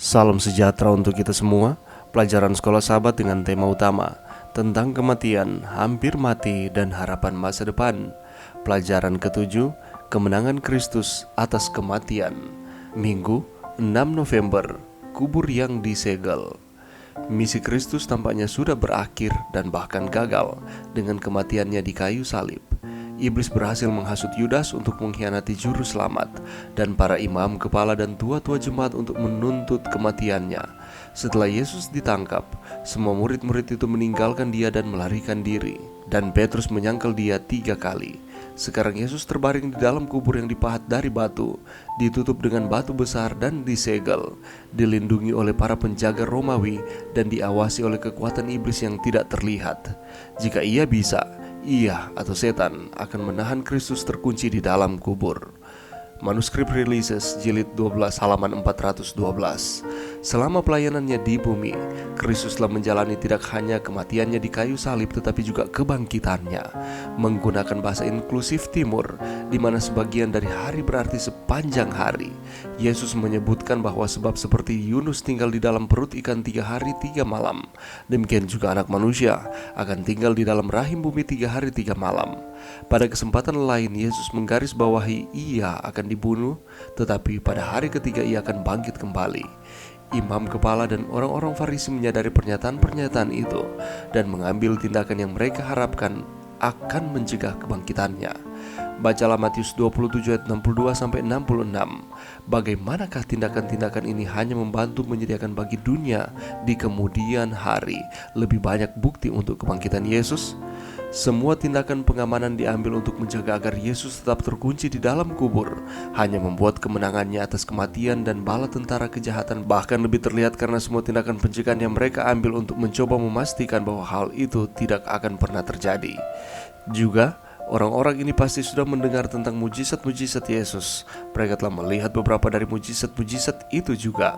Salam sejahtera untuk kita semua. Pelajaran Sekolah Sahabat dengan tema utama tentang kematian, hampir mati, dan harapan masa depan. Pelajaran ketujuh, kemenangan Kristus atas kematian. Minggu 6 November, kubur yang disegel. Misi Kristus tampaknya sudah berakhir dan bahkan gagal dengan kematiannya di kayu salib. Iblis berhasil menghasut Yudas untuk mengkhianati juru selamat, dan para imam kepala dan tua-tua jemaat untuk menuntut kematiannya. Setelah Yesus ditangkap, semua murid-murid itu meninggalkan dia dan melarikan diri, dan Petrus menyangkal dia 3 kali. Sekarang Yesus terbaring di dalam kubur yang dipahat dari batu, ditutup dengan batu besar dan disegel, dilindungi oleh para penjaga Romawi dan diawasi oleh kekuatan iblis yang tidak terlihat. Jika ia bisa, ia atau setan akan menahan Kristus terkunci di dalam kubur. Manuskrip Releases jilid 12 halaman 412. Selama pelayanannya di bumi, Kristus telah menjalani tidak hanya kematiannya di kayu salib tetapi juga kebangkitannya. Menggunakan bahasa inklusif timur, di mana sebagian dari hari berarti sepanjang hari, Yesus menyebutkan bahwa sebab seperti Yunus tinggal di dalam perut ikan 3 hari 3 malam, demikian juga anak manusia akan tinggal di dalam rahim bumi 3 hari 3 malam. Pada kesempatan lain Yesus menggarisbawahi ia akan dibunuh, tetapi pada hari ketiga ia akan bangkit kembali. Imam kepala dan orang-orang Farisi menyadari pernyataan-pernyataan itu dan mengambil tindakan yang mereka harapkan akan mencegah kebangkitannya. Bacalah Matius 27 ayat 62-66. Bagaimanakah tindakan-tindakan ini hanya membantu menyediakan bagi dunia di kemudian hari lebih banyak bukti untuk kebangkitan Yesus? Semua tindakan pengamanan diambil untuk menjaga agar Yesus tetap terkunci di dalam kubur, hanya membuat kemenangannya atas kematian dan bala tentara kejahatan bahkan lebih terlihat karena semua tindakan pencegahan yang mereka ambil untuk mencoba memastikan bahwa hal itu tidak akan pernah terjadi. Juga, orang-orang ini pasti sudah mendengar tentang mujizat-mujizat Yesus. Mereka telah melihat beberapa dari mujizat-mujizat itu juga.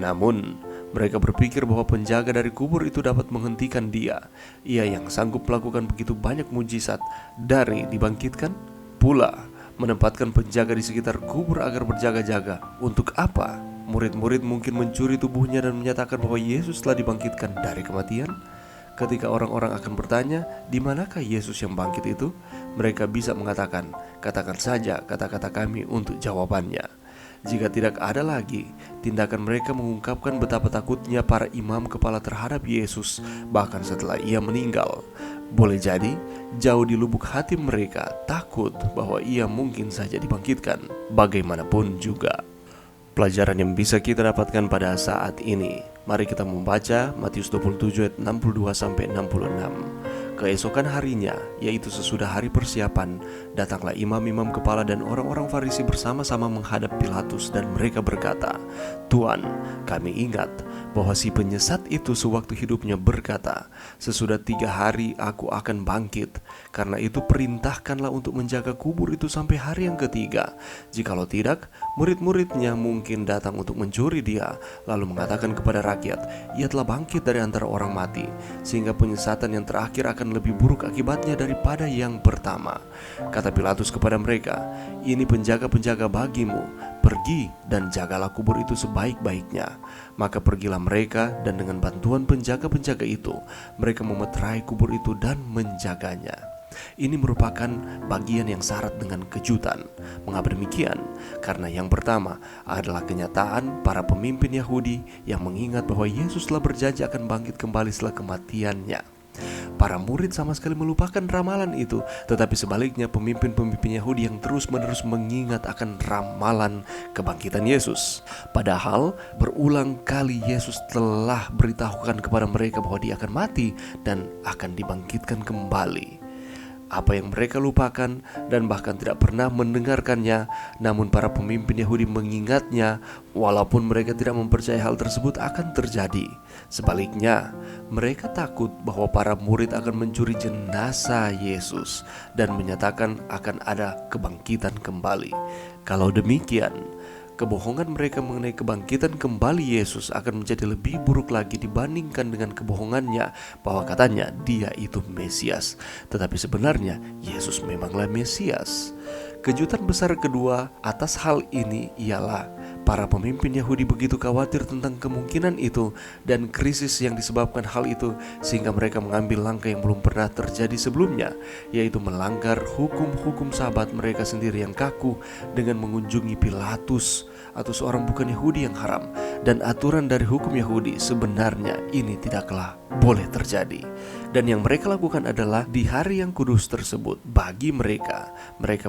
Namun, mereka berpikir bahwa penjaga dari kubur itu dapat menghentikan dia. Ia yang sanggup melakukan begitu banyak mujizat dari dibangkitkan pula menempatkan penjaga di sekitar kubur agar berjaga-jaga. Untuk apa? Murid-murid mungkin mencuri tubuhnya dan menyatakan bahwa Yesus telah dibangkitkan dari kematian. Ketika orang-orang akan bertanya, di manakah Yesus yang bangkit itu? Mereka bisa mengatakan, katakan saja kata-kata kami untuk jawabannya. Jika tidak ada lagi, tindakan mereka mengungkapkan betapa takutnya para imam kepala terhadap Yesus, bahkan setelah ia meninggal. Boleh jadi, jauh di lubuk hati mereka takut bahwa ia mungkin saja dibangkitkan, bagaimanapun juga. Pelajaran yang bisa kita dapatkan pada saat ini. Mari kita membaca Matius 27 ayat 62-66. Keesokan harinya, yaitu sesudah hari persiapan, datanglah imam-imam kepala dan orang-orang Farisi bersama-sama menghadap Pilatus dan mereka berkata, "Tuan, kami ingat bahwa si penyesat itu sewaktu hidupnya berkata, sesudah 3 hari aku akan bangkit. Karena itu perintahkanlah untuk menjaga kubur itu sampai hari yang ketiga. Jikalau tidak, murid-muridnya mungkin datang untuk mencuri dia, lalu mengatakan kepada rakyat, ia telah bangkit dari antara orang mati, sehingga penyesatan yang terakhir akan lebih buruk akibatnya daripada yang pertama." Kata Pilatus kepada mereka, "Ini penjaga-penjaga bagimu, pergi dan jagalah kubur itu sebaik-baiknya." Maka pergilah mereka, dan dengan bantuan penjaga-penjaga itu, mereka memeterai kubur itu dan menjaganya. Ini merupakan bagian yang syarat dengan kejutan. Mengapa demikian? Karena yang pertama adalah kenyataan para pemimpin Yahudi yang mengingat bahwa Yesus telah berjanji akan bangkit kembali setelah kematiannya. Para murid sama sekali melupakan ramalan itu, tetapi sebaliknya pemimpin-pemimpin Yahudi yang terus-menerus mengingat akan ramalan kebangkitan Yesus. Padahal berulang kali Yesus telah beritahukan kepada mereka bahwa dia akan mati dan akan dibangkitkan kembali. Apa yang mereka lupakan dan bahkan tidak pernah mendengarkannya, namun para pemimpin Yahudi mengingatnya walaupun mereka tidak mempercayai hal tersebut akan terjadi. Sebaliknya, mereka takut bahwa para murid akan mencuri jenazah Yesus dan menyatakan akan ada kebangkitan kembali. Kalau demikian, kebohongan mereka mengenai kebangkitan kembali Yesus akan menjadi lebih buruk lagi dibandingkan dengan kebohongannya bahwa katanya dia itu Mesias. Tetapi sebenarnya Yesus memanglah Mesias. Kejutan besar kedua atas hal ini ialah Para pemimpin Yahudi begitu khawatir tentang kemungkinan itu dan krisis yang disebabkan hal itu, sehingga mereka mengambil langkah yang belum pernah terjadi sebelumnya, yaitu melanggar hukum-hukum sahabat mereka sendiri yang kaku dengan mengunjungi Pilatus atau seorang bukan Yahudi yang haram. Dan aturan dari hukum Yahudi sebenarnya ini tidaklah boleh terjadi. Dan yang mereka lakukan adalah di hari yang kudus tersebut, bagi mereka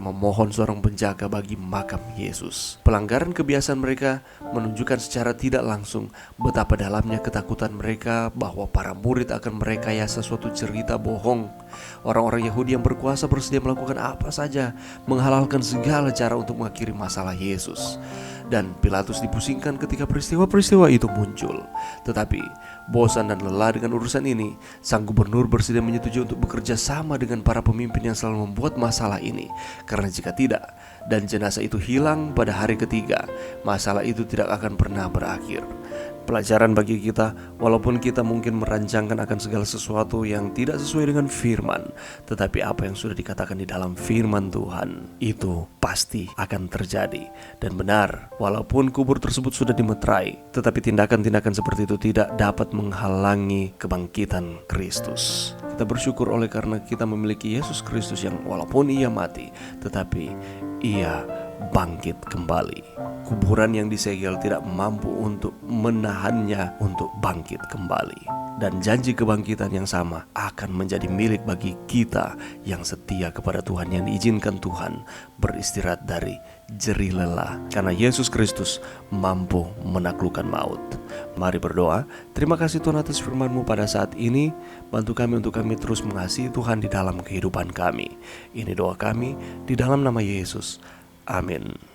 memohon seorang penjaga bagi makam Yesus. Pelanggaran kebiasaan mereka menunjukkan secara tidak langsung betapa dalamnya ketakutan mereka bahwa para murid akan merekayasa suatu cerita bohong. Orang-orang Yahudi yang berkuasa bersedia melakukan apa saja, menghalalkan segala cara untuk mengakhiri masalah Yesus. Dan Pilatus dipusingkan ketika peristiwa-peristiwa itu muncul. Tetapi bosan dan lelah dengan urusan ini, sang gubernur bersedia menyetujui untuk bekerja sama dengan para pemimpin yang selalu membuat masalah ini. Karena jika tidak, dan jenazah itu hilang pada hari ketiga, masalah itu tidak akan pernah berakhir. Pelajaran bagi kita, walaupun kita mungkin merancangkan akan segala sesuatu yang tidak sesuai dengan firman, tetapi apa yang sudah dikatakan di dalam firman Tuhan itu pasti akan terjadi. Dan benar, walaupun kubur tersebut sudah dimeterai, tetapi tindakan-tindakan seperti itu tidak dapat menghalangi kebangkitan Kristus. Kita bersyukur oleh karena kita memiliki Yesus Kristus yang walaupun ia mati, tetapi ia bangkit kembali. Kuburan yang disegel tidak mampu untuk menahannya untuk bangkit kembali. Dan janji kebangkitan yang sama akan menjadi milik bagi kita yang setia kepada Tuhan, yang diizinkan Tuhan beristirahat dari jerih lelah, karena Yesus Kristus mampu menaklukkan maut. Mari berdoa. Terima kasih Tuhan atas firman-Mu pada saat ini. Bantu kami untuk kami terus mengasihi Tuhan di dalam kehidupan kami. Ini doa kami di dalam nama Yesus. Amin.